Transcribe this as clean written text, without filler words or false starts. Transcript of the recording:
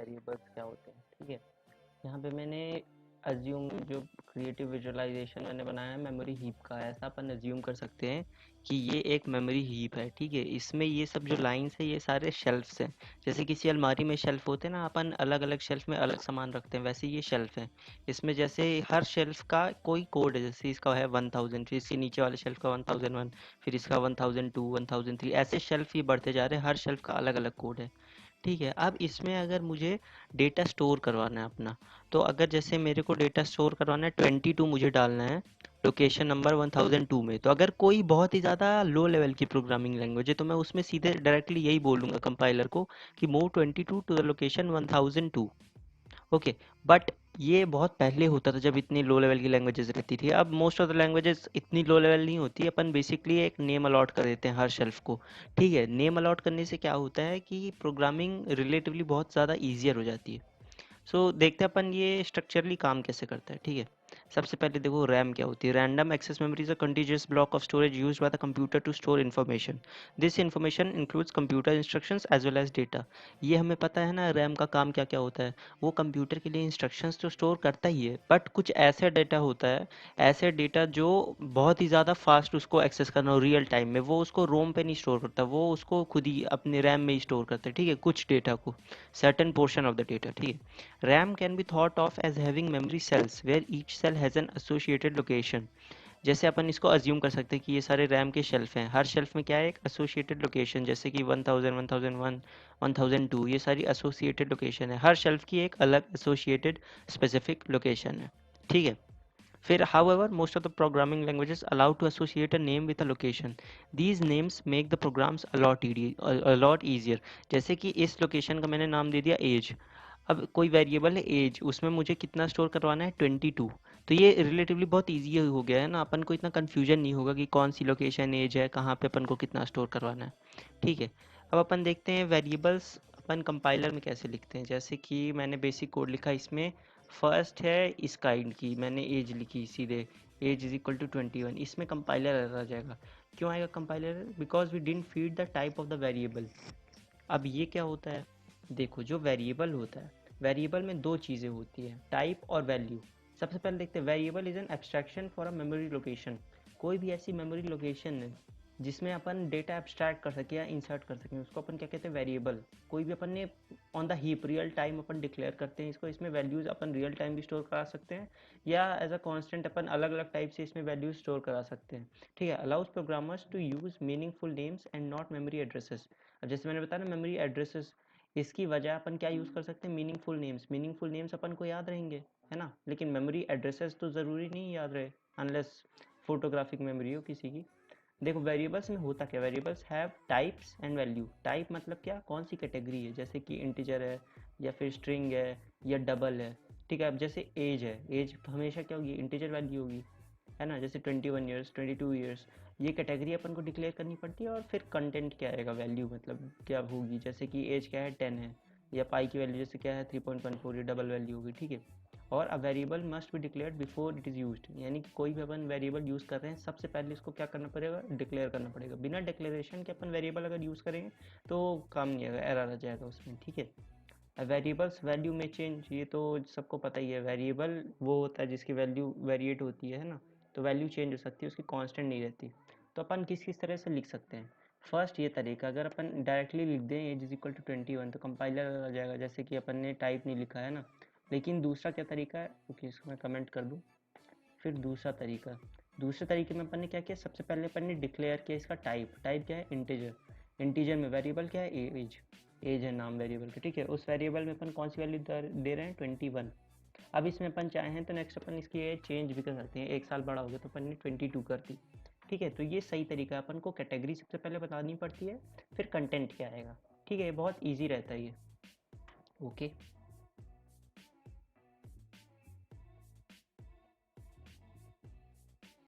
Variables क्या होते हैं। ठीक है, यहाँ पे मैंने अज्यूम जो क्रिएटिव विजुअलाइजेशन मैंने बनाया है मेमोरी हीप का, ऐसा अपन अज्यूम कर सकते हैं कि ये एक मेमोरी हीप है। ठीक है, इसमें ये सब जो लाइंस है ये सारे शेल्फ्स हैं। जैसे किसी अलमारी में शेल्फ होते हैं ना, अपन अलग अलग शेल्फ में अलग सामान रखते हैं, वैसे ये शेल्फ है। इसमें जैसे हर शेल्फ का कोई कोड है, जैसे इसका है 1000, फिर इसके नीचे वाले शेल्फ का 1001, फिर इसका 1002, 1003, ऐसे शेल्फ ही बढ़ते जा रहे हैं, हर शेल्फ का अलग अलग कोड है। ठीक है, अब इसमें अगर मुझे डेटा स्टोर करवाना है अपना, तो अगर जैसे मेरे को डेटा स्टोर करवाना है 22 मुझे डालना है लोकेशन नंबर 1002 में, तो अगर कोई बहुत ही ज़्यादा लो लेवल की प्रोग्रामिंग लैंग्वेज है तो मैं उसमें सीधे डायरेक्टली यही बोलूँगा कंपाइलर को कि move 22 to the location 1002। Okay, but ये बहुत पहले होता था जब इतनी लो लेवल की लैंग्वेजेस रहती थी। अब मोस्ट ऑफ द लैंग्वेजेस इतनी लो लेवल नहीं होती, अपन बेसिकली एक नेम अलॉट कर देते हैं हर शेल्फ को। ठीक है, नेम अलॉट करने से क्या होता है कि प्रोग्रामिंग रिलेटिवली बहुत ज़्यादा ईजियर हो जाती है। देखते हैं अपन ये स्ट्रक्चरली काम कैसे करता है। ठीक है, सबसे पहले देखो रैम क्या होती है। Random access memory is a continuous block of storage used by the computer to store information. This information includes computer instructions as well as data. ये हमें पता है ना रैम का काम क्या क्या होता है। वो कंप्यूटर के लिए इंस्ट्रक्शंस तो स्टोर करता ही है, बट कुछ ऐसा डेटा होता है, ऐसे डेटा जो बहुत ही ज़्यादा फास्ट उसको एक्सेस करना हो रियल टाइम में, वो उसको रोम पे नहीं स्टोर करता, वो उसको खुद ही अपने रैम में ही स्टोर करता है। ठीक है, कुछ डेटा को, certain portion of the data. ठीक है, RAM can be thought of as having memory cells where each cell has an associated location। जैसे अपन इसको अज्यूम कर सकते हैं कि ये सारे रैम के शेल्फ हैं, हर शेल्फ में क्या है एक एसोसिएटेड लोकेशन, जैसे कि 1000, 1001, 1002, ये सारी एसोसिएटेड लोकेशन है, हर शेल्फ की एक अलग एसोसिएटेड स्पेसिफिक लोकेशन है। ठीक है, फिर however most of the programming languages allow to associate a name with a location। these names make the programs a lot easier। जैसे कि इस लोकेशन का मैंने नाम दे दिया एज। अब कोई वेरिएबल है एज, उसमें मुझे कितना स्टोर करवाना है 22। तो ये रिलेटिवली बहुत ईजी हो गया है ना, अपन को इतना कन्फ्यूजन नहीं होगा कि कौन सी लोकेशन एज है, कहाँ पे अपन को कितना स्टोर करवाना है। ठीक है, अब अपन देखते हैं वेरिएबल्स अपन कंपाइलर में कैसे लिखते हैं। जैसे कि मैंने बेसिक कोड लिखा, इसमें फर्स्ट है इस काइंड की, मैंने एज लिखी सीधे, एज इज इक्वल टू 21। इसमें कंपाइलर एरर आ जाएगा। क्यों आएगा compiler? Because we didn't feed the type of the variable. अब ये क्या होता है, देखो जो वेरिएबल होता है, वेरिएबल में दो चीज़ें होती है, टाइप और वैल्यू। सबसे पहले देखते हैं, variable is an abstraction for a memory location. कोई भी ऐसी मेमोरी लोकेशन है जिसमें अपन डेटा एब्स्ट्रैक्ट कर सके या इंसर्ट कर सकें, उसको अपन क्या कहते हैं, वेरिएबल। कोई भी अपन ने on the heap real time upon declare करते हैं इसको, इसमें वैल्यूज़ अपन रियल टाइम भी स्टोर करा सकते हैं या एज अ कांस्टेंट अपन अलग अलग टाइप से इसमें वैल्यूज स्टोर करा सकते हैं। ठीक है, allows programmers to use meaningful names and not memory addresses. अब जैसे मैंने बताया ना मेमोरी एड्रेसेस, इसकी वजह अपन क्या यूज़ कर सकते हैं, मीनिंगफुल नेम्स। मीनिंगफुल नेम्स अपन को याद रहेंगे, है ना, लेकिन मेमोरी एड्रेसेस तो ज़रूरी नहीं याद रहे, अनलेस फोटोग्राफिक मेमोरी हो किसी की। देखो वेरिएबल्स में होता क्या, variables have types and value. Type मतलब क्या, कौन सी कैटेगरी है, जैसे कि इंटीजर है या फिर स्ट्रिंग है या डबल है। ठीक है, अब जैसे एज है, एज हमेशा क्या होगी, इंटीजर वैल्यू होगी, है ना, जैसे 21 ईयर्स, 22 ईयर्स, ये कैटेगरी अपन को डिक्लेयर करनी पड़ती है। और फिर कंटेंट क्या आएगा, वैल्यू मतलब क्या होगी, जैसे कि एज क्या है 10 है, या पाई की वैल्यू जैसे क्या है 3.14, ये डबल वैल्यू होगी। ठीक है, और a variable must be declared before it is used. यानी कि कोई भी अपन वेरिएबल यूज़ कर रहे हैं, सबसे पहले इसको क्या करना पड़ेगा, डिक्लेयर करना पड़ेगा। बिना डिक्लेरेशन के अपन वेरिएबल अगर यूज़ करेंगे तो काम नहीं आएगा, एरर आ जाएगा उसमें। ठीक है, वेरिएबल्स वैल्यू में चेंज, ये तो सबको पता ही है, वेरिएबल वो होता है जिसकी वैल्यू वेरिएट होती है ना, तो वैल्यू चेंज हो सकती है, उसकी कांस्टेंट नहीं रहती। तो अपन किस किस तरह से लिख सकते हैं, फर्स्ट ये तरीका, अगर अपन डायरेक्टली लिख दें एज इज इक्वल टू 21 तो कंपाइलर आ जाएगा, जैसे कि अपन ने टाइप नहीं लिखा है ना। लेकिन दूसरा क्या तरीका है, ओके इसको मैं कमेंट कर दूँ। फिर दूसरा तरीका, दूसरे तरीके में अपन ने क्या किया, सबसे पहले अपन ने डिक्लेयर किया इसका टाइप। टाइप क्या है, इंटीजर। इंटीजर में वेरिएबल क्या है, एज। एज है नाम वेरिएबल का। ठीक है, उस वेरिएबल में अपन कौन सी वैल्यू दे रहे हैं, 21। अब इसमें अपन चाहें तो नेक्स्ट अपन इसकी एज चेंज भी कर सकते हैं, एक साल बड़ा हो गया तो अपन ने 22 कर दी। ठीक है, तो ये सही तरीका है, अपन को कैटेगरी सबसे पहले बतानी पड़ती है, फिर कंटेंट क्या आएगा। ठीक है, बहुत ईजी रहता है ये। ओके।